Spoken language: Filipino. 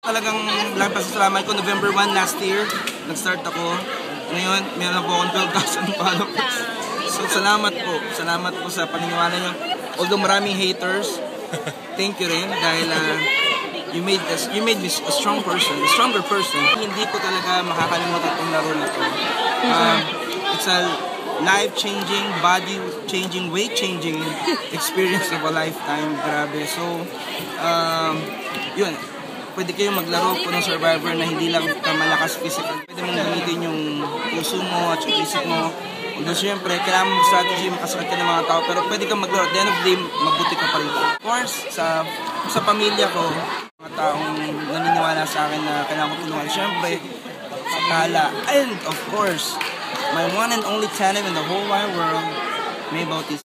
Talagang lang pasasalamat ko, November 1 last year, nag-start ako. Ngayon, meron po akong 12,000 followers. So salamat po sa paniniwala nyo. Although maraming haters, thank you rin dahil you made me a stronger person. Hindi ko talaga makakalimutan itong laro na to. It's a life-changing, body-changing, weight-changing experience of a lifetime. Grabe. So, yun. Pwede kayong maglaro po ng Survivor na hindi lang malakas physical. Pwede mong gamitin yung puso mo at yung isip mo. Although siyempre, kailangan mo strategy, makasakit ka ng mga tao. Pero pwede kang maglaro. At the end of the day, mabuti ka pa rin. Of course, sa pamilya ko, mga taong naniniwala sa akin na kailangan ko tulungan. Siyempre, sa Tala. And of course, my one and only channel in the whole wide world, May Bautista.